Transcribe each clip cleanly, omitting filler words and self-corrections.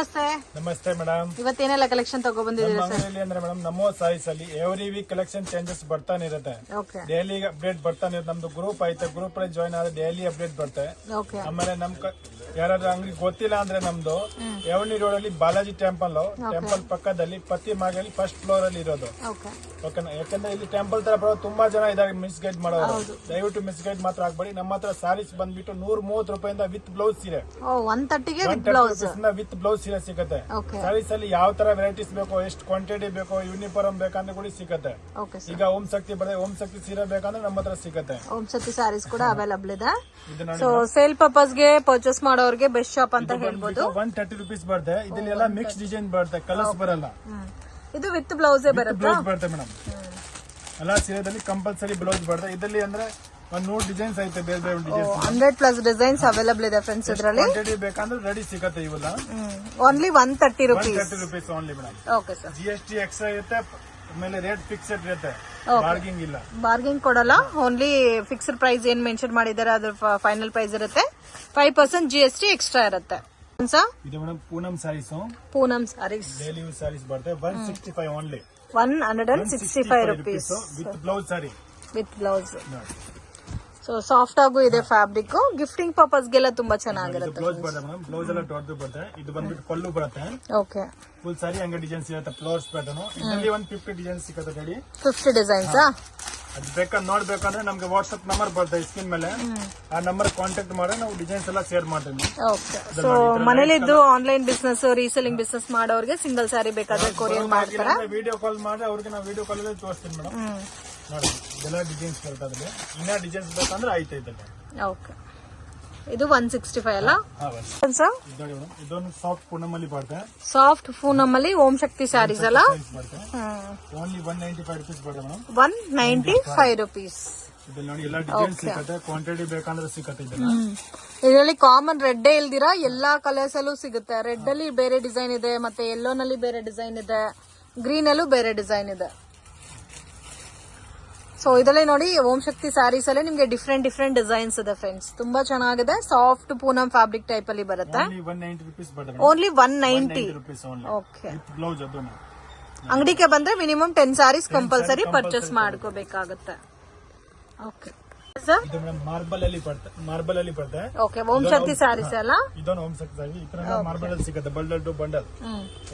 ನಮಸ್ತೆ. ನಮಸ್ತೆ ಮೇಡಮ್. ಇವತ್ತೇನೆಲ್ಲ ಕಲೆಕ್ಷನ್ ತಗೊಬಂದಿದ್ದೀರಾ ಸರ್? ಅಂಗಡಿಯಲ್ಲಿ ಅಂದ್ರೆ ಮೇಡಮ್ ನಮ್ಮ ಸಾರೀಸ್ ಅಲ್ಲಿ ಎವ್ರಿ ವೀಕ್ ಕಲೆಕ್ಷನ್ ಚೇಂಜಸ್ ಬರ್ತಾನೆ ಇರುತ್ತೆ. ಡೈಲಿ ಅಪ್ಡೇಟ್ ಬರ್ತಾನೆ ಇರುತ್ತೆ. ನಮ್ದು ಗ್ರೂಪ್ ಐತೆ, ಗ್ರೂಪ್ ಅಲ್ಲಿ ಜಾಯ್ನ್ ಆದ್ರೆ ಡೈಲಿ ಅಪ್ಡೇಟ್ ಬರುತ್ತೆ. ಆಮೇಲೆ ಯಾರಾದ್ರೂ ಅಂಗಡಿ ಗೊತ್ತಿಲ್ಲ ಅಂದ್ರೆ ನಮ್ದು ಎವನಿ ರೋಡ್ ಅಲ್ಲಿ ಬಾಲಾಜಿ ಟೆಂಪಲ್ ಪಕ್ಕದಲ್ಲಿ ಪತ್ತಿ ಮಾಗಲಿ ಫಸ್ಟ್ ಫ್ಲೋರ್ ಅಲ್ಲಿ ಇರೋದು. ಓಕೆನಾ? ಯಾಕಂದ್ರೆ ಇಲ್ಲಿ ಟೆಂಪಲ್ ತರ ಬರೋದು ತುಂಬಾ ಜನ ಇದಾರೆ ಮಿಸ್ಗೈಡ್ ಮಾಡೋರು. ದಯವಿಟ್ಟು ಮಿಸ್ಗೈಡ್ ಮಾತ್ರ ಆಗ್ಬೇಡಿ. ನಮ್ಮ ಹತ್ರ ಸಾರೀಸ್ ಬಂದ್ಬಿಟ್ಟು 130 ರೂಪಾಯಿಂದ ವಿತ್ ಬ್ಲೌಸ್ ಸೀರೆ, 130 ವಿತ್ ಬ್ಲೌಸ್ ಸೀರೆ ಸಿಗುತ್ತೆ. ಸಾರೀಸ್ ಅಲ್ಲಿ ಯಾವ ತರ ವೆರೈಟೀಸ್ ಬೇಕೋ, ಎಷ್ಟು ಕ್ವಾಂಟಿಟಿ ಬೇಕೋ, ಯೂನಿಫಾರ್ಮ್ ಬೇಕಂದ್ರೆ ಕೂಡ ಸಿಗುತ್ತೆ. ಈಗ ಓಂ ಶಕ್ತಿ ಬರುತ್ತೆ, ಓಂ ಶಕ್ತಿ ಸೀರೆ ಬೇಕಂದ್ರೆ ನಮ್ಮ ಹತ್ರ ಸಿಗುತ್ತೆ. ಓಂ ಶಕ್ತಿ ಸಾರೀಸ್ ಕೂಡ ಅವೈಲಬಲ್ ಇದೆ. ಸೊ ಸೇಲ್ ಪರ್ಪಸ್ ಗೆ ಪರ್ಚೇಸ್ ಮಾಡೋರಿಗೆ ಬೆಸ್ಟ್ ಶಾಪ್ ಅಂತ ಹೇಳ್ಬೋದು. 130 ರೂಪೀಸ್ ಬರುತ್ತೆ. ಇದರಲ್ಲಿ ಎಲ್ಲ ಮಿಕ್ಸ್ ಡಿಸೈನ್ ಬರುತ್ತೆ, ಕಲರ್ಸ್ ಬರಲ್ಲ. ಇದು ವಿತ್ ಬ್ಲೌಸ್ ಬರುತ್ತೆ ಮೇಡಮ್. ಎಲ್ಲ ಸೀರೆದಲ್ಲಿ ಕಂಪಲ್ಸರಿ ಬ್ಲೌಸ್ ಬರುತ್ತೆ. ಇದರಲ್ಲಿ ಅಂದ್ರೆ ಒಂದು 100 ಡಿಸೈನ್ಸ್ ಐತೆ, ಬೇರೆ ಬೇರೆ ಡಿಸೈನ್ಸ್ 100+ ಡಿಸೈನ್ಸ್ ಅವೈಲಬಲ್ ಇದೆ ಫ್ರೆಂಡ್ಸ್. ಇದರಲ್ಲಿ ಕ್ವಾಂಟಿಟಿ ಬೇಕಂದ್ರೆ ರೆಡಿ ಸಿಗುತ್ತೆ. ಇವೆಲ್ಲ only 130 rupees. 130 rupees only madam. Okay sir. GST extra ಇರುತ್ತೆ, ಆಮೇಲೆ ರೇಟ್ ಫಿಕ್ಸ್ಡ್ ಇರುತ್ತೆ, ಬಾರ್ಗಿಂಗ್ ಇಲ್ಲ. ಬಾರ್ಗಿಂಗ್ ಕೊಡಲ್ಲ, ಓನ್ಲಿ ಫಿಕ್ಸ್ಡ್ ಪ್ರೈಸ್ ಏನ್ ಮೆನ್ಷನ್ ಮಾಡಿದ್ದಾರೆ ಅದ್ರ ಫೈನಲ್ ಪ್ರೈಸ್ ಇರುತ್ತೆ. 5% GST ಎಕ್ಸ್ಟ್ರಾ ಇರುತ್ತೆ. ಇದು madam Poonam saris. Poonam saris daily use saris ಬರುತ್ತೆ. 165 only. 165 rupees with blouse sari, with blouse. So soft ಆಗು ಇದೆ ಫ್ಯಾಬ್ರಿಕ್. ಗಿಫ್ಟಿಂಗ್ ಪರ್ಪಸ್ ಗೆಲ್ಲ ತುಂಬಾ ಚೆನ್ನಾಗಿರುತ್ತೆ. ಬ್ಲೌಸ್ ಬರುತ್ತೆ ಮೇಡಮ್. ಬ್ಲೌಸ್ ಎಲ್ಲ ದೊಡ್ಡದು ಬರುತ್ತೆ. ಇದು ಬಂದ್ಬಿಟ್ಟು ಪಲ್ಲು ಬರುತ್ತೆ. ಓಕೆ. ಫುಲ್ ಸಾರಿ ಹಂಗೆ ಡಿಸೈನ್ಸ್ ಇರುತ್ತೆ, ಫ್ಲವರ್ಸ್ ಪ್ಯಾಟರ್ನ್. ಇದರಲ್ಲಿ 150 ಡಿಸೈನ್ಸ್ ಸಿಗುತ್ತೆ ರೆಡಿ. 50 ಡಿಸೈನ್ಸ್. ಅದು ಬೇಕಾದ್ರೆ ನೋಡ್ಬೇಕಂದ್ರೆ ನಮ್ಗೆ ವಾಟ್ಸ್ಆಪ್ ನಂಬರ್ ಬರುತ್ತೆ ಸ್ಕ್ರೀನ್ ಮೇಲೆ. ಆ ನಂಬರ್ ಕಾಂಟ್ಯಾಕ್ಟ್ ಮಾಡಿ ನಾವು ಡಿಸೈನ್ಸ್ ಎಲ್ಲ ಶೇರ್ ಮಾಡ್ತೀವಿ. ಓಕೆ. ಸೊ ಮನೇಲಿದ್ದು ಆನ್ಲೈನ್ ಬಿಸ್ನೆಸ್, ರೀಸೆಲ್ಲಿಂಗ್ ಬಿಸ್ನೆಸ್ ಮಾಡೋರಿಗೆ ಸಿಂಗಲ್ ಸಾರಿ ಬೇಕಾದ್ರೆ ಕೊರಿಯರ್ ಮಾಡ್ತಾರೆ. ವಿಡಿಯೋ ಕಾಲ್ ಮಾಡಿ ಅವ್ರಿಗೆ ನಾವು ವಿಡಿಯೋ ಕಾಲ್ ಅಲ್ಲಿ ತೋರಿಸ್ತೀನಿ ಮೇಡಮ್. ನೋಡಿ ಇದೆಲ್ಲ ಡಿಸೈನ್ಸ್ ಬರ್ತದೆ. ಇನ್ನ ಡಿಸೈನ್ಸ್ ಬೇಕಂದ್ರೆ ಆಯ್ತು ಇದೆಲ್ಲ. ಓಕೆ. ಇದು 165 ಅಲ್ಲ ಸರ್? ಇದೊಂದು ಸಾಫ್ಟ್ ಪೂನಮಲ್ಲಿ ಬರುತ್ತೆ. ಸಾಫ್ಟ್ ಪೂನಮಲ್ಲಿ ಓಂ ಶಕ್ತಿ ಸ್ಯಾರೀಸ್ ಅಲ್ಲ? ಓನ್ಲಿ 195 ರೂಪೀಸ್ ಬರುತ್ತೆ ಮೇಡಮ್. 195 ರೂಪೀಸ್. ಇದರಲ್ಲಿ ನೋಡಿ ಎಲ್ಲ ಡಿಸೈನ್ಸ್ ಸಿಗುತ್ತೆ, ಕ್ವಾಂಟಿಟಿ ಬೇಕಂದ್ರೆ ಸಿಗುತ್ತೆ. ಇದರಲ್ಲಿ ಕಾಮನ್ ರೆಡ್ ಇಲ್ದಿರಾ ಎಲ್ಲಾ ಕಲರ್ಸ್ ಅಲ್ಲೂ ಸಿಗುತ್ತೆ. ರೆಡ್ ಅಲ್ಲಿ ಬೇರೆ ಡಿಸೈನ್ ಇದೆ, ಮತ್ತೆ ಯೆಲ್ಲೋ ನಲ್ಲಿ ಬೇರೆ ಡಿಸೈನ್ ಇದೆ, ಗ್ರೀನ್ ಅಲ್ಲೂ ಬೇರೆ ಡಿಸೈನ್ ಇದೆ. ಸೊ ಇದರಲ್ಲಿ ನೋಡಿ ಓಂ ಶಕ್ತಿ ಸ್ಯಾರೀಸ್ ಅಲ್ಲಿ ನಿಮ್ಗೆ ಡಿಫ್ರೆಂಟ್ ಡಿಸೈನ್ಸ್ ಇದೆ ಫ್ರೆಂಡ್ಸ್. ತುಂಬಾ ಚೆನ್ನಾಗಿದೆ. ಸಾಫ್ಟ್ ಪೂನಂ ಫ್ಯಾಬ್ರಿಕ್ ಟೈಪ್ ಅಲ್ಲಿ ಬರುತ್ತೆ. Only 190 rupees. ಓಕೆ. ಅಂಗಡಿಗೆ ಬಂದ್ರೆ ಮಿನಿಮಮ್ 10 ಸಾರೀಸ್ ಕಂಪಲ್ಸರಿ ಪರ್ಚೇಸ್ ಮಾಡ್ಕೋಬೇಕಾಗುತ್ತೆ. Okay sir. ಇದು ಮಾರ್ಬಲ್ ಅಲ್ಲಿ ಬರುತ್ತೆ. ಓಕೆ. ಓಂ ಶಕ್ತಿ ಸ್ಯಾರೀಸ್ ಅಲ್ಲ? ಇದೊಂದು ಓಂ ಶಕ್ತಿ ಸ್ಯಾರಿ. ಈ ತರ ಮಾರ್ಬಲ್ ಅಲ್ಲಿ ಸಿಗುತ್ತೆ. ಬಂಡಲ್ ಟು ಬಂಡಲ್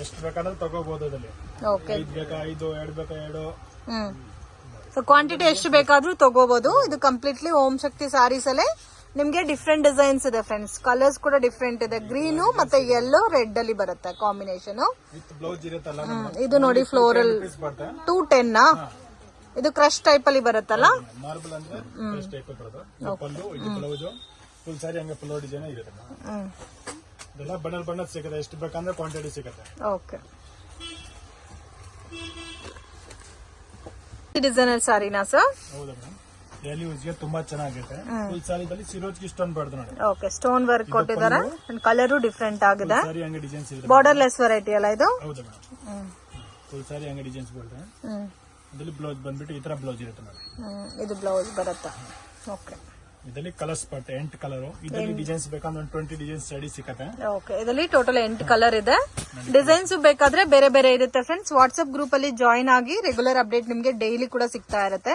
ಎಷ್ಟು ಬೇಕಾದ್ರೂ ತಗೋಬಹುದು ಅದರಲ್ಲಿ. ಓಕೆ. 5 ಬೇಕಾ 5, 2 ಬೇಕಾ 2. ಸೊ ಕ್ವಾಂಟಿಟಿ ಎಷ್ಟು ಬೇಕಾದ್ರೂ ತಗೋಬಹುದು. ಇದು ಕಂಪ್ಲೀಟ್ಲಿ ಓಂ ಶಕ್ತಿ ಸ್ಯಾರೀಸ್ ಅಲ್ಲೇ ನಿಮ್ಗೆ ಡಿಫ್ರೆಂಟ್ ಡಿಸೈನ್ಸ್ ಇದೆ ಫ್ರೆಂಡ್ಸ್. ಕಲರ್ಸ್ ಕೂಡ ಡಿಫ್ರೆಂಟ್ ಇದೆ. ಗ್ರೀನು ಮತ್ತೆ ಯೆಲ್ಲೋ ರೆಡ್ ಅಲ್ಲಿ ಬರುತ್ತೆ ಕಾಂಬಿನೇಷನ್. ಇದು ನೋಡಿ ಫ್ಲೋರಲ್ 210. ಇದು ಕ್ರಶ್ ಟೈಪ್ ಅಲ್ಲಿ ಬರುತ್ತಲ್ಲ? ಮಾರ್ಬಲ್ ಅಂದ್ರೆ ಕ್ರಶ್ ಟೈಪ್ ಬರುತ್ತೆ. ಪಲ್ಲು, ಇದು ಬ್ಲೌಸ್, ಫುಲ್ ಸಾರಿ ಹಂಗೆ ಫ್ಲೋರ್ ಡಿಸೈನ್ ಇರುತ್ತೆ. ಇದೆಲ್ಲ ಬಂಡಲ್ ಸಿಗುತ್ತೆ. ಎಷ್ಟು ಬೇಕಂದ್ರೆ ಕ್ವಾಂಟಿಟಿ ಸಿಗುತ್ತೆ. ಓಕೆ. ಡಿಸೈನರ್ ಸಾರಿನಾ ಸರ್? ಹೌದಾ ಮೇಡಮ್. ಡೈಲಿ ಯೂಸ್ ಗೆ ತುಂಬಾ ಚೆನ್ನಾಗಿದೆ. ಫುಲ್ ಸಾರಿದಲ್ಲಿ ಸಿರೋಜ್ಕಿ ಸ್ಟೋನ್ ಬರುತ್ತೆ ನೋಡಿ. ಓಕೆ. ಸ್ಟೋನ್ ವರ್ಕ್ ಕೊಟ್ಟಿದ್ದಾರೆ. ಕಲರು ಡಿಫ್ರೆಂಟ್ ಆಗಿದೆ. ಸಾರಿ ಹಂಗೆ ಡಿಸೈನ್ಸ್ ಇದೆ. ಬಾರ್ಡರ್ಲೆಸ್ ವೆರೈಟಿ ಅಲ್ಲ ಇದು? ಹೌದಾ ಮೇಡಮ್. ಫುಲ್ ಸಾರಿ ಹಂಗೆ ಡಿಸೈನ್ಸ್ ಬರುತ್ತೆ. ಇದರಲ್ಲಿ ಬ್ಲೌಸ್ ಬಂದ್ಬಿಟ್ಟು ಈ ತರ ಬ್ಲೌಸ್ ಇರುತ್ತೆ ಮೇಡಮ್. ಇದು ಬ್ಲೌಸ್ ಬರುತ್ತೆ. ಓಕೆ. ಇದರಲ್ಲಿ ಕಲರ್ಸ್ ಬರುತ್ತೆ 8 ಕಲರ್. ಇದರಲ್ಲಿ ಡಿಸೈನ್ಸ್ ಬೇಕಂದ್ರೆ 20 ಡಿಸೈನ್ಸ್ ರೆಡಿ ಸಿಗುತ್ತೆ. ಓಕೆ. ಇದರಲ್ಲಿ ಟೋಟಲ್ 8 ಕಲರ್ ಇದೆ. ಡಿಸೈನ್ಸ್ ಬೇಕಾದ್ರೆ ಬೇರೆ ಬೇರೆ ಇರುತ್ತೆ ಫ್ರೆಂಡ್ಸ್. ವಾಟ್ಸ್ಆಪ್ ಗ್ರೂಪ್ ಅಲ್ಲಿ ಜಾಯಿನ್ ಆಗಿ ರೆಗ್ಯುಲರ್ ಅಪ್ಡೇಟ್ ನಿಮ್ಗೆ ಡೈಲಿ ಕೂಡ ಸಿಗ್ತಾ ಇರುತ್ತೆ.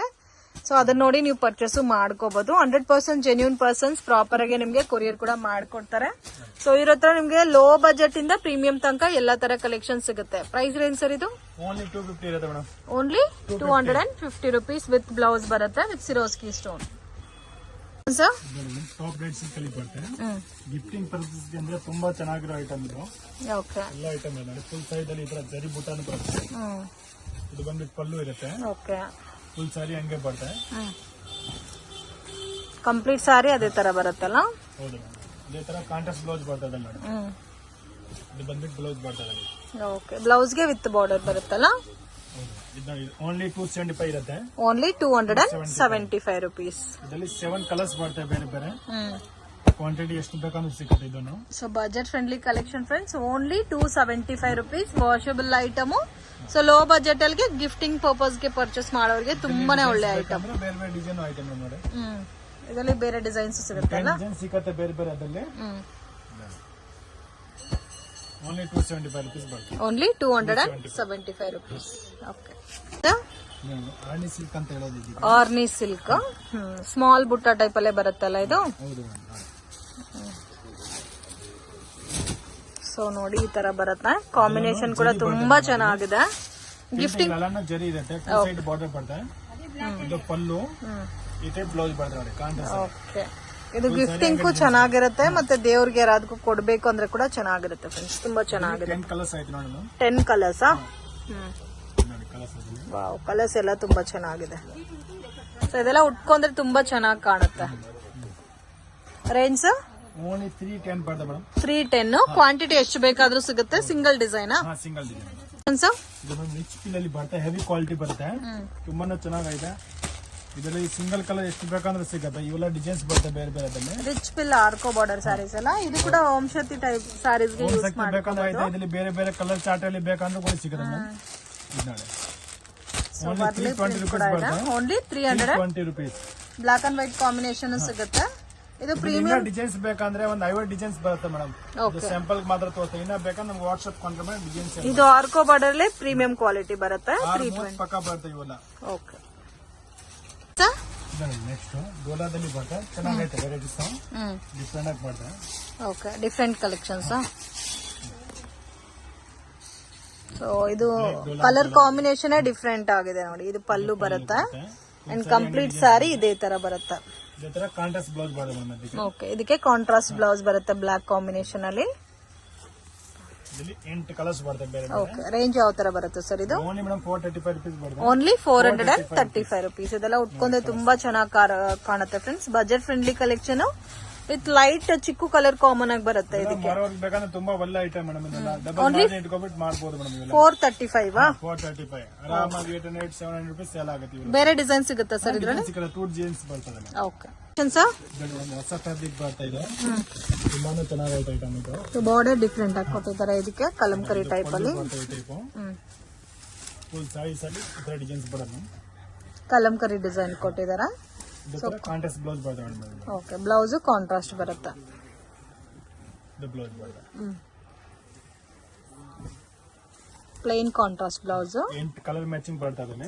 ಸೊ ಅದನ್ನ ನೋಡಿ ನೀವು ಪರ್ಚೇಸ್ ಮಾಡ್ಕೋಬಹುದು. 100% ಜೆನ್ಯೂನ್ ಪರ್ಸನ್ಸ್ ಪ್ರಾಪರ್ ಆಗಿ ನಿಮ್ಗೆ ಕೊರಿಯರ್ ಕೂಡ ಮಾಡ್ಕೊಡ್ತಾರೆ. ಸೊ ಇವ್ರ ಹತ್ರ ನಿಮ್ಗೆ ಲೋ ಬಜೆಟ್ ಇಂದ ಪ್ರೀಮಿಯಂ ತನಕ ಎಲ್ಲಾ ತರ ಕಲೆಕ್ಷನ್ ಸಿಗುತ್ತೆ. ಪ್ರೈಸ್ ರೇಂಜ್ ಸರ್ ಇದು? ಓನ್ಲಿ 250 ಇರುತ್ತೆ madam. Only 250 rupees with blouse ಬರುತ್ತೆ, with Swarovski stone. Top rate ಸಿಕ್ಕಲ್ಲಿ ಬರುತ್ತೆ. ಗಿಫ್ಟಿಂಗ್ ಪರ್ಪಸ್ ಅಂದ್ರೆ ತುಂಬಾ ಚೆನ್ನಾಗಿರೋ ಐಟಮ್ ಇದು. ಓಕೆ. ಎಲ್ಲ ಐಟಮ್ ಇದೆ. ಫುಲ್ ಸೈಜ್ ಅಲ್ಲಿ ಇತರ ಜರಿ ಬುಟ್ಟಾನು ಬರುತ್ತೆ. ಇದು ಬಂದ್ಬಿಟ್ಟು ಪಲ್ಲು ಇರುತ್ತೆ. ಓಕೆ. ಫುಲ್ ಸಾರಿ ಹಂಗೆ ಬರುತ್ತೆ. ಕಂಪ್ಲೀಟ್ ಸಾರಿ ಅದೇ ತರ ಬರುತ್ತಲ್ಲ? ಹೌದು. ಇದೇ ತರ ಕಾಂಟ್ರಾಸ್ಟ್ ಬ್ಲೌಸ್ ಬರ್ತದೆ ನೋಡಿ. ಇದು ಬಂದ್ಬಿಟ್ಟು ಬ್ಲೌಸ್ ಬರ್ತದೆ. ಓಕೆ. ಬ್ಲೌಸ್ ಗೆ ವಿತ್ ಬಾರ್ಡರ್ ಬರುತ್ತಲ್ಲ? ಓನ್ಲಿ 275 ಇರುತ್ತೆ. Only 275 rupees. ಇದರಲ್ಲಿ 7 ಕಲರ್ಸ್ ಬರ್ತವೆ ಬೇರೆ ಬೇರೆ. ಕ್ವಾಂಟಿಟಿ ಎಷ್ಟು ಬೇಕಂದ್ರೆ ಸಿಗುತ್ತೆ ಇದನ್ನು. So budget friendly collection friends. Only 275 rupees. Washable item. So low budget ಅಲ್ಲಿ ಗಿಫ್ಟಿಂಗ್ ಪರ್ಪಸ್ ಗೆ ಪರ್ಚೇಸ್ ಮಾಡೋರಿಗೆ ತುಂಬಾನೇ ಒಳ್ಳೆ ಐಟಮ್. ಬೇರೆ ಬೇರೆ ಡಿಸೈನ್ ಐಟಮ್ ನೋಡಿ. ಇದರಲ್ಲಿ ಬೇರೆ ಡಿಸೈನ್ಸ್ ಸಿಗುತ್ತೆ. ಬೇರೆ ಬೇರೆ ಅದರಲ್ಲಿ ಓನ್ಲಿ 275 ರುಪೀಸ್ ಬರುತ್ತೆ. Only 275 rupees. Okay, Arni silk ಅಂತ ಹೇಳೋದು ಇದು. ಆರ್ನಿ ಸಿಲ್ಕ್ ಸ್ಮಾಲ್ ಬುಟ್ಟ ಟೈಪ್ ಅಲ್ಲೇ ಬರುತ್ತಲ್ಲ ಇದು. ಹೌದು. ಸೊ ನೋಡಿ ಈ ತರ ಬರುತ್ತೆ. ಕಾಂಬಿನೇಷನ್ ಕೂಡ ತುಂಬಾ ಚೆನ್ನಾಗಿದೆ. ಗಿಫ್ಟಿಂಗ್ ಜರಿ ಇರುತ್ತೆ, ಟೂ ಸೈಡ್ ಬಾರ್ಡರ್ ಬರುತ್ತೆ. ಇದು ಪಲ್ಲು, ಈ ಟೈಪ್ ಬ್ಲೌಸ್ ಬರುತ್ತೆ ನೋಡಿ, ಕಾಂಟ್ರಾಸ್ಟ್. ಓಕೆ, ಇದು ಗಿಫ್ಟಿಂಗ್ ಚೆನ್ನಾಗಿರುತ್ತೆ, ಮತ್ತೆ ದೇವ್ರಿಗೆ ಯಾರಾದ್ರೂ ಕೊಡ್ಬೇಕು ಅಂದ್ರೆ ಕೂಡ ಚೆನ್ನಾಗಿರುತ್ತೆ ಫ್ರೆಂಡ್ಸ್. ತುಂಬಾ ಚೆನ್ನಾಗಿದೆ. 10 ಕಲರ್ಸ್ ಆಯ್ತು ನೋಡಿ. 10 ಕಲರ್ಸ್. ನೋಡಿ ಕಲರ್ಸ್ ಅದು. ವಾವ್, ಕಲರ್ಸ್ ಎಲ್ಲ ತುಂಬಾ ಚೆನ್ನಾಗಿದೆ. ಸೊ ಇದೆಲ್ಲ ಉಟ್ಕೊಂಡ್ರೆ ತುಂಬಾ ಚೆನ್ನಾಗಿ ಕಾಣುತ್ತೆ. ರೇಂಜ್ ಓನ್ಲಿ 310 ಬರುತ್ತೆ ಮೇಡಮ್. 310. ಕ್ವಾಂಟಿಟಿ ಎಷ್ಟು ಬೇಕಾದ್ರೂ ಸಿಗುತ್ತೆ. Single design. Single design. ಇದು ರಿಚ್ ಪಿಲ್ ಅಲ್ಲಿ ಬರುತ್ತೆ, ಹೆವಿ ಕ್ವಾಲಿಟಿ ಬರುತ್ತೆ, ತುಂಬಾನೇ ಚೆನ್ನಾಗಿದೆ. ಇದರಲ್ಲಿ ಸಿಂಗಲ್ ಕಲರ್ ಎಷ್ಟು ಬೇಕಂದ್ರೆ ಸಿಗುತ್ತೆ. ಇವೆಲ್ಲ ಡಿಸೈನ್ಸ್ ಬರುತ್ತೆ ಬೇರೆ ಬೇರೆ. ರಿಚ್ ಪಿಲ್ ಆರ್ಕೋ ಬಾರ್ಡರ್ ಸ್ಯಾರೀಸ್ ಎಲ್ಲ. ಇದು ಕೂಡ ಓಂ ಶಕ್ತಿ ಟೈಪ್ ಸ್ಯಾರೀಸ್ ಗೆ ಯೂಸ್ ಬೇಕಂದ್ರೆ ಇದರಲ್ಲಿ ಬೇರೆ ಬೇರೆ ಕಲರ್ ಚಾರ್ಟ್ ಅಲ್ಲಿ ಬೇಕಂದ್ರೆ ಕೂಡ ಸಿಗುತ್ತೆ ಮೇಡಮ್. ಓನ್ಲಿ 320 ರುಪೀಸ್ ಬರುತ್ತೆ. Only 320 rupees. Block and white combination ಸಿಗುತ್ತೆ. ಇದು ಪ್ರೀಮಿಯಂ ಡಿಸೈನ್ಸ್ ಬೇಕಂದ್ರೆ ಒಂದು 50 ಡಿಸೈನ್ಸ್ ಬರುತ್ತೆ ಮೇಡಮ್. ಸ್ಯಾಂಪಲ್ ಮಾತ್ರ ತೋರಿಸ್ತೀವಿ. ಇನ್ನ ಬೇಕಂದ್ರೆ ನಮ್ಗೆ ವಾಟ್ಸ್ಆಪ್ ಕಾಂಟ್ಯಾಕ್ಟ್ ಮಾಡಿ ಡಿಸೈನ್ಸ್. ಇದು ಆರ್ಕೋ ಬಾರ್ಡರ್ ಅಲ್ಲಿ ಪ್ರೀಮಿಯಂ ಕ್ವಾಲಿಟಿ ಬರುತ್ತೆ. 320 ಪಕ್ಕ ಬರುತ್ತೆ ಇವೆಲ್ಲ. ಓಕೆ, ನೆಕ್ಸ್ಟ್ ಡೋಲಾದಲ್ಲಿ ಬರುತ್ತೆ, ಚೆನ್ನಾಗೈತೆ ವೆರೈಟೀಸ್. ಡಿಫ್ರೆಂಟ್ ಆಗಿ ಬರುತ್ತೆ. Okay, different collections. ಸೊ ಇದು ಕಲರ್ ಕಾಂಬಿನೇಷನ್ ಡಿಫ್ರೆಂಟ್ ಆಗಿದೆ ನೋಡಿ. ಇದು ಪಲ್ಲು ಬರುತ್ತೆ ಅಂಡ್ ಕಂಪ್ಲೀಟ್ ಸ್ಯಾರಿ ಇದೇ ತರ ಬರುತ್ತೆ. ಕಾಂಟ್ರಾಸ್ಟ್ ಬ್ಲೌಸ್ ಬರುತ್ತೆ. ಓಕೆ, ಇದಕ್ಕೆ ಕಾಂಟ್ರಾಸ್ಟ್ ಬ್ಲೌಸ್ ಬರುತ್ತೆ ಬ್ಲಾಕ್ ಕಾಂಬಿನೇಷನ್ ಅಲ್ಲಿ. 8 ಕಲರ್ಸ್ ಬರುತ್ತೆ ಬೇರೆ. ಓಕೆ, ರೇಂಜ್ ಯಾವ ತರ ಬರುತ್ತೆ ಸರ್ ಇದು? ಓನ್ಲಿ ಮೇಡಮ್ 435 ರುಪೀಸ್ ಬರುತ್ತೆ. Only 435 rupees. ಇದೆಲ್ಲ ಉಟ್ಕೊಂಡ್ರೆ ತುಂಬಾ ಚೆನ್ನಾಗಿ ಕಾಣುತ್ತೆ friends. Budget friendly collection with light chikoo colour common ಆಗಿ ಬರುತ್ತೆ. ಇದಕ್ಕೆ ಬೇಕಂದ್ರೆ ತುಂಬಾ ಒಳ್ಳೆ ಐಟಮ್ ಮೇಡಮ್. ಇದೆಲ್ಲ ಡಬಲ್ ಇಟ್ಕೊಂಡ್ಬಿಟ್ಟು ಮಾಡ್ಬೋದು ಮೇಡಮ್. 435 435 ಆರಾಮಾಗಿ 800 700 ರುಪೀಸ್ ಸೇಲ್ ಆಗುತ್ತೆ. ಬೇರೆ ಡಿಸೈನ್ ಸಿಗುತ್ತೆ ಸರ್ ಇದ್ರಲ್ಲಿ? 2 ಡಿಸೈನ್ಸ್ ಬರ್ತದೆ. ಓಕೆ, ಹೊಸ ಫ್ಯಾಬ್ರಿಕ್ ಬರ್ತಾ ಇದೆ, ತುಂಬಾನೇ ಚೆನ್ನಾಗೈತೆ ಐಟಮ್ ಇದು. ಬಾರ್ಡರ್ ಡಿಫ್ರೆಂಟ್ ಆಗಿ ಕೊಟ್ಟಿದ್ದಾರೆ ಇದಕ್ಕೆ, ಕಲಂಕರಿ ಟೈಪ್ ಅಲ್ಲಿ. ಫುಲ್ ಸಾರೀಸ್ ಅಲ್ಲಿ ಇತರ ಡಿಸೈನ್ಸ್ ಬರುತ್ತೆ. ಕಲಂಕರಿ ಡಿಸೈನ್ ಕೊಟ್ಟಿದ್ದಾರೆ. ಕಾಂಟ್ರಾಸ್ಟ್ ಬ್ಲೌಸ್ ಬರುತ್ತೆ. ಓಕೆ, ಬ್ಲೌಸ್ ಕಾಂಟ್ರಾಸ್ಟ್ ಬರುತ್ತೆ. ಬ್ಲೌಸ್ ಬರುತ್ತೆ plain contrast blouse. 8 colour matching ಬರ್ತದೆ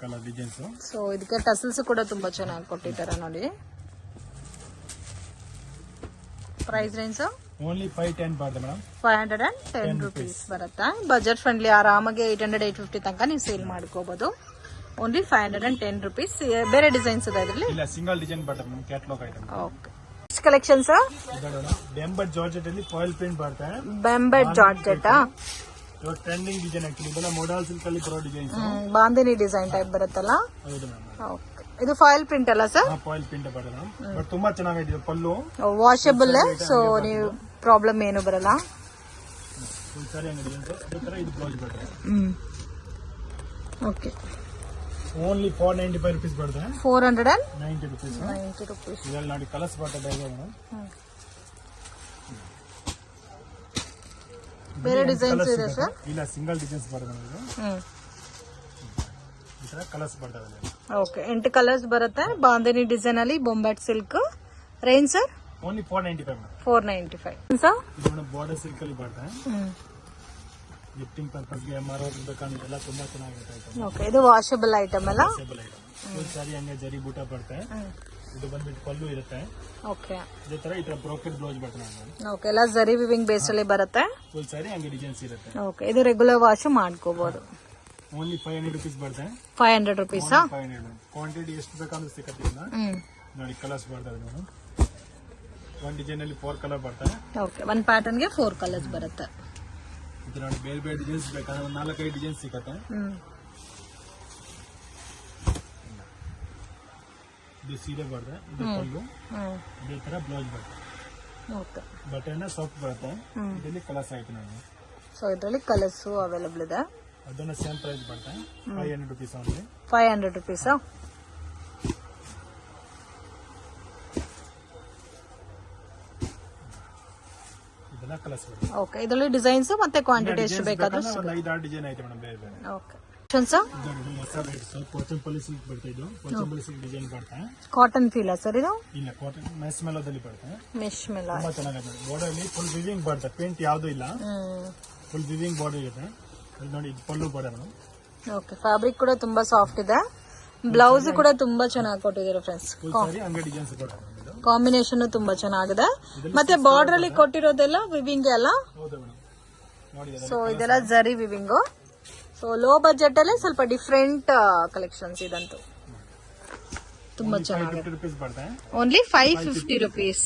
ಕಲರ್ ಡಿಸೈನ್ಸ್. ಸೊ ಇದಕ್ಕೆ ಟಸಲ್ಸ್ ಕೂಡ ತುಂಬಾ ಚೆನ್ನಾಗಿ ಕೊಟ್ಟಿದ್ದಾರೆ ನೋಡಿ. ಪ್ರೈಸ್ ರೇಂಜ್ ಓನ್ಲಿ 510 ಬರುತ್ತೆ ಮೇಡಮ್. 510 ರುಪೀಸ್ ಬರುತ್ತೆ. ಬಜೆಟ್ ಫ್ರೆಂಡ್ಲಿ, ಆರಾಮಾಗಿ 800-850 ತನಕ ನೀವು ಸೇಲ್ ಮಾಡ್ಕೋಬಹುದು. Only 510 rupees. ಬೇರೆ ಡಿಸೈನ್ಸ್ ಇದೆ ಇದರಲ್ಲಿ? ಇಲ್ಲ, ಸಿಂಗಲ್ ಡಿಸೈನ್ ಬರುತ್ತೆ madam, catalogue item. Okay, collections Bemberg georgette ಅಲ್ಲಿ ಫಾಯಿಲ್ ಪ್ರಿಂಟ್ ಬರುತ್ತೆ. Bemberg georgette trending design actually. ಇದೆಲ್ಲ ಮೋಡಲ್ ಸಿಲ್ಕ್ ಅಲ್ಲಿ ಬರೋ ಡಿಸೈನ್ಸ್. ಬಾಂದಿನಿ ಡಿಸೈನ್ ಟೈಪ್ ಬರುತ್ತಲ್ಲ. ಹೌದು ಮೇಡಮ್. ಓಕೆ, ಇದು ಫಾಯಿಲ್ ಪ್ರಿಂಟ್ ಅಲ್ಲ ಸರ್? ಫಾಯಿಲ್ ಪ್ರಿಂಟ್ ಬರುತ್ತೆ ಬಟ್ ತುಂಬಾ ಚೆನ್ನಾಗಿದೆ. ಪಲ್ಲು ವಾಷಬಲ್, ಸೊ ನೀವು ಪ್ರಾಬ್ಲಮ್ ಏನು ಬರಲ್ಲ. ಸರಿ ಇದು ಬ್ಲೌಸ್ ಬರುತ್ತೆ. ಓಕೆ, ಓನ್ಲಿ 495 ರುಪೀಸ್ ಬರುತ್ತೆ. 490 ರುಪೀಸ್. ಇದರಲ್ಲಿ ನೋಡಿ ಕಲರ್ಸ್ ಬರ್ತದೆ ಮೇಡಮ್. ಬೇರೆ ಡಿಸೈನ್ಸ್ ಇದೆ ಸರ್? ಇಲ್ಲ, ಸಿಂಗಲ್ ಡಿಸೈನ್ಸ್ ಬರುತ್ತೆ. ಈ ತರ ಕಲರ್ಸ್ ಬರ್ತದೆ. ಓಕೆ, 8 ಕಲರ್ಸ್ ಬರುತ್ತೆ. ಬಾಂದಿನಿ ಡಿಸೈನ್ ಅಲ್ಲಿ ಬೊಂಬಾಟ್ silk. Range sir? Only 495 madam. 495 sir. ಇದು ಬಾರ್ಡರ್ ಸಿಲ್ಕ್ ಅಲ್ಲಿ ಬರುತ್ತೆ. ಗಿಫ್ಟಿಂಗ್ ಪರ್ಪಸ್ ಗೆ ಮಾರೋದು ಬೇಕಂದ್ರೆ ಎಲ್ಲ ತುಂಬಾ ಚೆನ್ನಾಗಿರುತ್ತೆ. ಓಕೆ, ಇದು ವಾಷಬಲ್ ಐಟಮ್ ಅಲ್ಲ? Washable item. ಫುಲ್ ಸಾರಿ ಹಂಗೆ ಜರಿ ಬೂಟ ಬರುತ್ತೆ. ಇದು ಬಂದ್ಬಿಟ್ಟು ಪಲ್ಲು ಇರುತ್ತೆ. ಓಕೆ, ಇದೇ ತರ ಈ ತರ ಬ್ರೋಕೆಟ್ ಬ್ಲೌಸ್ ಬರುತ್ತೆ. ಓಕೆ, ಎಲ್ಲ ಜರಿ ವಿವಿಂಗ್ ಬೇಸ್ ಅಲ್ಲಿ ಬರುತ್ತೆ. ಫುಲ್ ಸಾರಿ ಹಂಗೆ ಡಿಸೈನ್ಸ್ ಇರುತ್ತೆ. ಓಕೆ, ಇದು ರೆಗ್ಯುಲರ್ ವಾಶ್ ಮಾಡ್ಕೋಬಹುದು. ಓನ್ಲಿ 500 ರುಪೀಸ್ ಬರುತ್ತೆ. 500 ರುಪೀಸ್. 500 ಕ್ವಾಂಟಿಟಿ ಎಷ್ಟು ಬೇಕಂದ್ರೆ ಸಿಗುತ್ತೆ. ನೋಡಿ ಕಲರ್ಸ್ ಬರ್ತದೆ ಮೇಡಮ್. ಒಂದ್ ಡಿಸೈನ್ ಅಲ್ಲಿ 4 ಕಲರ್ ಬರ್ತದೆ. ಓಕೆ, ಒಂದ್ ಪ್ಯಾಟರ್ನ್ ಗೆ 4 ಕಲರ್ಸ್ ಬರುತ್ತೆ. ಇದು ನೋಡಿ ಬೇರೆ ಬೇರೆ ಡಿಸೈನ್ಸ್ ಬೇಕಾದ್ರೆ ಒಂದು 4-5 ಡಿಸೈನ್ಸ್ ಸಿಗುತ್ತೆ. ಇದು ಸೀರೆ ಬರುತ್ತೆ. ಇದು ಪಲ್ಲು. ಇದೇ ತರ ಬ್ಲೌಸ್ ಬರುತ್ತೆ. ಓಕೆ, ಬಟ್ಟೆನ ಸಾಫ್ಟ್ ಬರುತ್ತೆ. ಇದರಲ್ಲಿ ಕಲರ್ಸ್ ಆಯ್ತು ನೋಡಿ. ಸೊ ಇದರಲ್ಲಿ ಕಲರ್ಸ್ ಅವೈಲೇಬಲ್ ಇದೆ. ಅದನ್ನ ಸೇಮ್ ಪ್ರೈಸ್ ಬರುತ್ತೆ. 500 ರುಪೀಸ್ ಓನ್ಲಿ. 500 ರುಪೀಸ್. ಇದೆಲ್ಲ ಕಲರ್ಸ್ ಬರುತ್ತೆ. ಓಕೆ, ಇದರಲ್ಲಿ ಡಿಸೈನ್ಸ್ ಮತ್ತೆ ಕ್ವಾಂಟಿಟಿ ಎಷ್ಟು ಬೇಕಾದ್ರೂ ಒಂದು 5-6 ಡಿಸೈನ್ ಐತೆ ಮೇಡಮ್ ಬೇರೆ ಬೇರೆ. ಓಕೆ. ಹೊಸ ರೇಟ್ಸ್ ಪೋಚಂಪಲ್ಲಿ ಸಿಲ್ಕ್ ಬರ್ತಾ ಇದು ಪೋಚಂಪಲ್ಲಿ ಸಿಲ್ಕ್ ಡಿಸೈನ್ ಬರ್ತಾ ಕಾಟನ್ ಫೀಲ್ ಸರ್ ಇದು? ಇಲ್ಲ ಕಾಟನ್ ಮೆಸ್ ಮೇಲೋದಲ್ಲಿ ಬರುತ್ತೆ. ಮೆಶ್ ಮೇಲೆ ತುಂಬಾ ಚೆನ್ನಾಗಿದೆ. ಬಾರ್ಡರ್ ಅಲ್ಲಿ ಫುಲ್ ವಿವಿಂಗ್ ಬರುತ್ತೆ, ಪೇಂಟ್ ಯಾವ್ದು ಇಲ್ಲ, ಫುಲ್ ವಿವಿಂಗ್ ಬಾರ್ಡರ್ ಇದೆ. ಇದು ನೋಡಿ ಇದು ಪಲ್ಲು ಬಾರ್ಡರ್. ಓಕೆ, ಫ್ಯಾಬ್ರಿಕ್ ಕೂಡ ತುಂಬಾ ಸಾಫ್ಟ್ ಇದೆ. ಬ್ಲೌಸ್ ಕೂಡ ತುಂಬಾ ಚೆನ್ನಾಗಿ ಕೊಟ್ಟಿದ್ದಾರೆ ಫ್ರೆಂಡ್ಸ್. ಫುಲ್ ಸಾರಿ ಅಂಗಡಿ ಡಿಸೈನ್ಸ್ ಬರುತ್ತೆ. ಕಾಂಬಿನೇಷನ್ ತುಂಬಾ ಚೆನ್ನಾಗಿದೆ. ಮತ್ತೆ ಬಾರ್ಡರ್ ಅಲ್ಲಿ ಕೊಟ್ಟಿರೋದೆಲ್ಲ ವಿವಿಂಗ್ ಅಲ್ಲ? ಹೌದು ಮೇಡಮ್, ನೋಡಿ ಸೊ ಇದೆಲ್ಲ ಜರಿ ವಿವಿಂಗ್. ಸೊ ಲೋ ಬಜೆಟ್ ಅಲ್ಲೇ ಸ್ವಲ್ಪ ಡಿಫ್ರೆಂಟ್ ಕಲೆಕ್ಷನ್ಸ್ ಇದಂತೂ ತುಂಬಾ ಚೆನ್ನಾಗಿದೆ. ₹50 ಬರುತ್ತೆ. Only 550 rupees.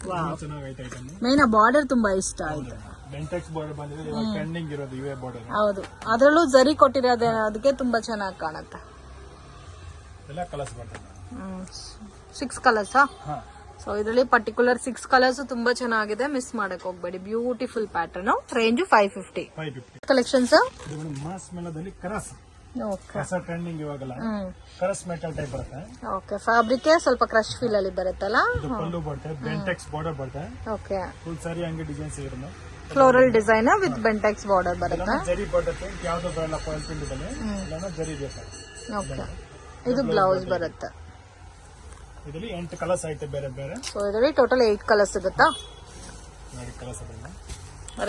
ವಾವ್, ಚೆನ್ನಾಗೈತೆ ಐಟಮ್. ಮೇನ್ ಬಾರ್ಡರ್ ತುಂಬಾ ಇಷ್ಟ ಆಯ್ತು. ಬೆಂಟೆಕ್ಸ್ ಬಾರ್ಡರ್ ಬಂದಿದೆ, ಇವಾಗ ಟ್ರೆಂಡಿಂಗ್ ಇರೋದು ಇವೇ ಬಾರ್ಡರ್. ಹೌದು, ಅದರಲ್ಲೂ ಜರಿ ಕೊಟ್ಟಿರೋದಕ್ಕೆ ತುಂಬಾ ಚೆನ್ನಾಗಿ ಕಾಣುತ್ತೆ. ಎಲ್ಲ ಕಲರ್ಸ್ ಬರ್ತದೆ. 6 ಕಲರ್ಸಾ? ಹಾ, ಸೊ ಇದರಲ್ಲಿ ಪರ್ಟಿಕ್ಯುಲರ್ 6 ಕಲರ್ಸ್ ತುಂಬಾ ಚೆನ್ನಾಗಿದೆ, ಮಿಸ್ ಮಾಡಕ್ ಹೋಗ್ಬೇಡಿ. Beautiful pattern. ರೇಂಜ್ 550. ಕಲೆಕ್ಷನ್ಸ್ ಇದು ಮೇಡಮ್ ಮಾಸ್ ಮೇಲದಲ್ಲಿ ಕರಸ್. ಓಕೆ, ಹೊಸ ಟ್ರೆಂಡಿಂಗ್ ಇವಾಗಲ್ಲ, ಕರಸ್ ಮೆಟಲ್ ಟೈಪ್ ಬರುತ್ತೆ. ಓಕೆ, ಫ್ಯಾಬ್ರಿಕ್ ಸ್ವಲ್ಪ ಕ್ರಶ್ ಫೀಲ್ ಅಲ್ಲಿ ಬರುತ್ತಲ್ಲ. ಇದು ಪಲ್ಲು ಬರುತ್ತೆ, ಬೆಂಟೆಕ್ಸ್ ಬಾರ್ಡರ್ ಬರುತ್ತೆ. ಓಕೆ, ಫುಲ್ ಸಾರಿ ಅಂಗಡಿ ಡಿಸೈನ್ಸ್ ಇರುತ್ತೆ. Floral design with Bentex border ಬರುತ್ತೆ. ಜರಿ ಬರುತ್ತೆ, ಯಾವ್ದು ಬರಲ್ಲ ಫಾಯಿಲ್ ಪ್ರಿಂಟ್ ಇದೆ, ಎಲ್ಲಾನು ಜರಿ ಇದೆ ಸರ್. ಓಕೆ, ಇದು ಬ್ಲೌಸ್ ಬರುತ್ತೆ. ಇದರಲ್ಲಿ 8 ಕಲರ್ಸ್ ಐತೆ ಬೇರೆ ಬೇರೆ. ಸೊ ಇದರಲ್ಲಿ ಟೋಟಲ್ 8 ಕಲರ್ಸ್ ಸಿಗುತ್ತಾ? ನೋಡಿ ಕಲರ್ಸ್ ಅದಲ್ಲ.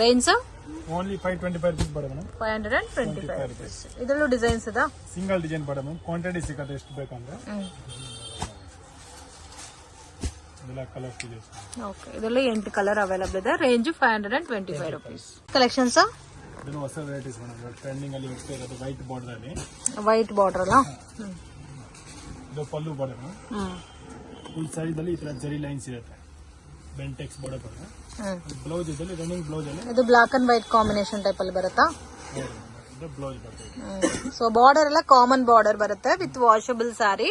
ರೇಂಜ್ ಓನ್ಲಿ 525 rupees ಬರುತ್ತೆ ಮೇಡಮ್. 525 rupees. ಇದರಲ್ಲೂ ಡಿಸೈನ್ಸ್ ಇದೆ. ಸಿಂಗಲ್ ಡಿಸೈನ್ ಬರುತ್ತೆ ಮೇಡಮ್, ಕ್ವಾಂಟಿಟಿ ಸಿಗುತ್ತೆ ಎಷ್ಟು ಬೇಕಂದ್ರೆ. ಇದೆಲ್ಲ ಕಲರ್ಸ್ ಇದೆ. ಓಕೆ, ಇದರಲ್ಲಿ 8 ಕಲರ್ ಅವೈಲಬಲ್ ಇದೆ. Range 525 rupees. ಕಲೆಕ್ಷನ್ಸ್ ಇದನ್ನು ಹೊಸ ವೆರೈಟೀಸ್ ಮೇಡಮ್, ಟ್ರೆಂಡಿಂಗ್ ಅಲ್ಲಿ ಹೋಗ್ತಾ ಇರೋದು ವೈಟ್ ಬಾರ್ಡರ್ ಅಲ್ಲಿ. ವೈಟ್ ಬಾರ್ಡರ್ ಅಲ್ಲ? ಇದು ಪಲ್ಲು ಬಾರ್ಡರ್. ಫುಲ್ ಸಾರಿದಲ್ಲಿ ಈ ತರ ಜರಿ ಲೈನ್ಸ್ ಇರುತ್ತೆ, ಬೆಂಟೆಕ್ಸ್ ಬಾರ್ಡರ್ ಬರುತ್ತೆ. ಬ್ಲೌಸ್ ಇದರಲ್ಲಿ ರನ್ನಿಂಗ್ ಬ್ಲೌಸ್ ಅಲ್ಲಿ ಇದು black and white combination type ಅಲ್ಲಿ ಬರುತ್ತಾ? ಇದು ಬ್ಲೌಸ್ ಬರುತ್ತೆ. ಸೊ ಬಾರ್ಡರ್ ಎಲ್ಲ ಕಾಮನ್ ಬಾರ್ಡರ್ ಬರುತ್ತೆ with washable saree.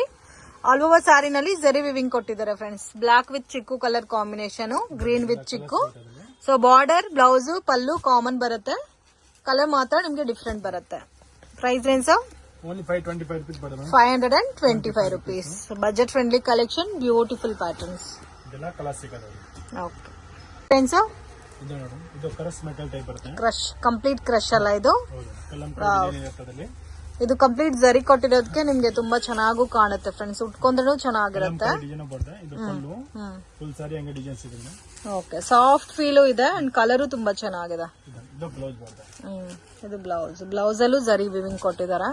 All over ಸ್ಯಾರಿನಲ್ಲಿ ಜರಿ ವಿವಿಂಗ್ ಕೊಟ್ಟಿದ್ದಾರೆ friends. Black with chikoo colour combination, green with chikoo. So border, blouse, pallu common ಬರುತ್ತೆ. ಕಲರ್ ಮಾತ್ರ ನಿಮ್ಗೆ ಡಿಫ್ರೆಂಟ್ ಬರುತ್ತೆ. ಪ್ರೈಸ್ ರೇಂಜ್ ಓನ್ಲಿ 525 rupees ಬರುತ್ತೆ. 525 rupees. Budget friendly collection, beautiful patterns. ಇದೆಲ್ಲ ಕಲರ್ ಸಿಗೋದು. ಓಕೆ, ಫ್ರೆಂಡ್ಸ್ ಇದು ನೋಡಿ, ಇದು ಕರಸ್ ಮೆಟಲ್ ಟೈಪ್ ಬರುತ್ತೆ. ಕ್ರಶ್, ಕಂಪ್ಲೀಟ್ ಕ್ರಶ್ ಅಲ್ಲ ಇದು? ಹೌದು, ಕಲಂಕಾರಿ ಇರುತ್ತೆ ಅದರಲ್ಲಿ. ಇದು ಕಂಪ್ಲೀಟ್ ಜರಿ ಕೊಟ್ಟಿರೋದಕ್ಕೆ ನಿಮ್ಗೆ ತುಂಬಾ ಚೆನ್ನಾಗೂ ಕಾಣುತ್ತೆ ಫ್ರೆಂಡ್ಸ್. ಉಟ್ಕೊಂಡ್ರೂ ಚೆನ್ನಾಗಿರುತ್ತೆ. ಡಿಸೈನ್ ಬರುತ್ತೆ. ಇದು ಪಲ್ಲು, ಫುಲ್ ಸಾರಿ ಅಂಗಡಿ ಡಿಸೈನ್ಸ್ ಇದೆ. ಓಕೆ, ಸಾಫ್ಟ್ ಫೀಲು ಇದೆ ಅಂಡ್ ಕಲರು ತುಂಬಾ ಚೆನ್ನಾಗಿದೆ. ಇದು ಬ್ಲೌಸ್ ಬರುತ್ತೆ. ಇದು ಬ್ಲೌಸ್. ಬ್ಲೌಸ್ ಅಲ್ಲೂ ಜರಿ ವಿವಿಂಗ್ ಕೊಟ್ಟಿದ್ದಾರೆ.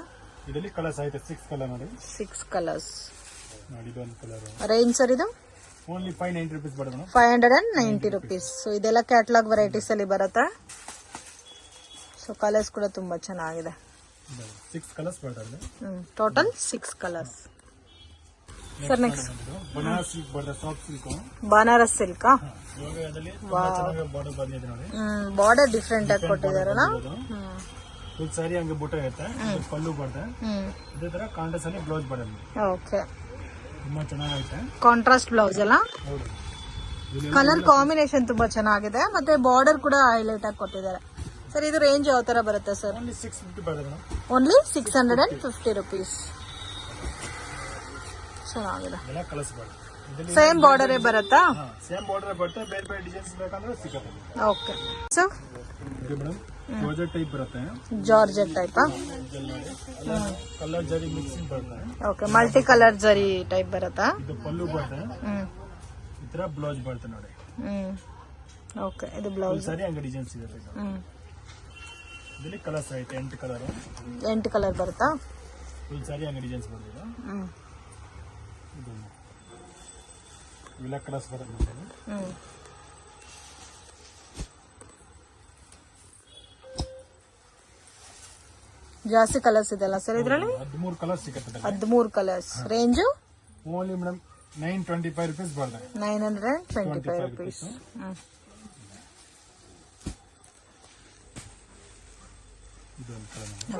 ಇದರಲ್ಲಿ ಕಲರ್ಸ್ ಐತೆ 6 ಕಲರ್ ನೋಡಿ. 6 ಕಲರ್ಸ್. ನೋಡಿ ಇದೊಂದು ಕಲರ್. ರೇಂಜ್ ಸರ್ ಇದು ಓನ್ಲಿ 590 rupees ಬರುತ್ತೆ. 590 rupees. ಸೊ ಇದೆಲ್ಲ ಕ್ಯಾಟಲಾಗ್ ವೆರೈಟೀಸ್ ಅಲ್ಲಿ ಬರುತ್ತೆ. ಸೊ ಕಲರ್ಸ್ ಕೂಡ ತುಂಬಾ ಚೆನ್ನಾಗಿದೆ. 6 ಕಲರ್ಸ್ ಬರ್ತದೆ. Total 6 colours. Sir next Banaras silk ಬರುತ್ತೆ, ಸಾಫ್ಟ್ ಸಿಲ್ಕ್. ಬನಾರಸ್ ಸಿಲ್ಕ್. ಇವಾಗ ಅದರಲ್ಲಿ ತುಂಬಾ ಚೆನ್ನಾಗಿ ಬಾರ್ಡರ್ ಬಂದಿದೆ ನೋಡಿ. ಬಾರ್ಡರ್ ಡಿಫ್ರೆಂಟ್ ಆಗಿ ಕೊಟ್ಟಿದಾರಲ್ಲ. ಫುಲ್ ಸಾರಿ ಹಂಗೆ ಬುಟ್ಟ ಇರುತ್ತೆ, ಪಲ್ಲು ಬರುತ್ತೆ. ಇದೇ ತರ ಕಾಂಟ್ರಾಸ್ಟ್ ಅಲ್ಲಿ ಬ್ಲೌಸ್ ಬರುತ್ತೆ. ಓಕೆ, ತುಂಬಾ ಚೆನ್ನಾಗೈತೆ. ಕಾಂಟ್ರಾಸ್ಟ್ ಬ್ಲೌಸ್ ಅಲ್ಲ? ಹೌದು. ಕಲರ್ ಕಾಂಬಿನೇಷನ್ ತುಂಬಾ ಚೆನ್ನಾಗಿದೆ. ಮತ್ತೆ ಬಾರ್ಡರ್ ಕೂಡ ಹೈಲೈಟ್ ಆಗಿ ಕೊಟ್ಟಿದ್ದಾರೆ. ಸರ್ ಇದು ರೇಂಜ್ ಯಾವ ತರ ಬರುತ್ತೆ ಸರ್? ಓನ್ಲಿ 650 ಬರುತ್ತೆ. Only 650 rupees. ಚೆನ್ನಾಗಿದೆ. ಎಲ್ಲ ಕಲರ್ಸ್ ಬರುತ್ತೆ. ಸೇಮ್ ಬಾರ್ಡರ್ ಬರುತ್ತಾ? ಸೇಮ್ ಬಾರ್ಡರ್ ಬರುತ್ತೆ, ಬೇರೆ ಬೇರೆ ಡಿಸೈನ್ಸ್ ಬೇಕಂದ್ರೆ ಸಿಗುತ್ತೆ. ಓಕೆ ಸರ್, ಇದು ಮೇಡಮ್ ಜಾರ್ಜೆಟ್ ಟೈಪ್ ಬರುತ್ತೆ. Georgette type. ಕಲರ್ ಜರಿ ಮಿಕ್ಸಿಂಗ್ ಬರುತ್ತೆ. ಓಕೆ, ಮಲ್ಟಿ ಕಲರ್ ಜರಿ ಟೈಪ್ ಬರುತ್ತಾ? ಇದು ಪಲ್ಲು ಬರುತ್ತೆ. ಈ ತರ ಬ್ಲೌಸ್ ಬರುತ್ತೆ ನೋಡಿ. ಓಕೆ, ಇದು ಬ್ಲೌಸ್. ಸಾರಿ ಅಂಗಡಿ ಡಿಸೈನ್ಸ್ ಇದೆ. ಇದರಲ್ಲಿ ಕಲರ್ಸ್ ಐತೆ 8 ಕಲರ್. 8 ಕಲರ್ ಬರುತ್ತಾ? ಫುಲ್ ಸಾರಿ ಅಂಗಡಿ ಡಿಸೈನ್ಸ್ ಬರುತ್ತೆ. ಇದು ಇವೆಲ್ಲ ಕಲರ್ಸ್ ಬರುತ್ತೆ. ಜಾಸ್ತಿ ಕಲರ್ಸ್ ಇದೆಲ್ಲ ಸರ್ ಇದರಲ್ಲಿ? 13 ಕಲರ್ಸ್ ಸಿಗುತ್ತೆ. 13 colours. Range only madam 925 rupees ಬರುತ್ತೆ. 925 rupees.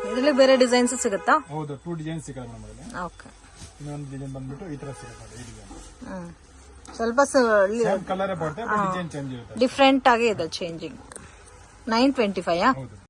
ಇದರಲ್ಲಿ ಬೇರೆ ಡಿಸೈನ್ಸ್ ಸಿಗುತ್ತಾ? ಹೌದು, 2 ಡಿಸೈನ್ ಸಿಗುತ್ತೆ ಮೇಡಮ್. ಓಕೆ, ಇನ್ನೊಂದು ಡಿಸೈನ್ ಬಂದ್ಬಿಟ್ಟು ಈ ತರ ಸಿಗುತ್ತೆ. ಈ ಡಿಸೈನ್ ಸ್ವಲ್ಪ ಸೇಮ್ ಕಲರ್ ಬರುತ್ತೆ, ಡಿಸೈನ್ ಚೇಂಜ್ ಇರುತ್ತೆ. ಡಿಫ್ರೆಂಟ್ ಆಗಿ ಇದೆ ಚೇಂಜಿಂಗ್. 925. ಹೌದು.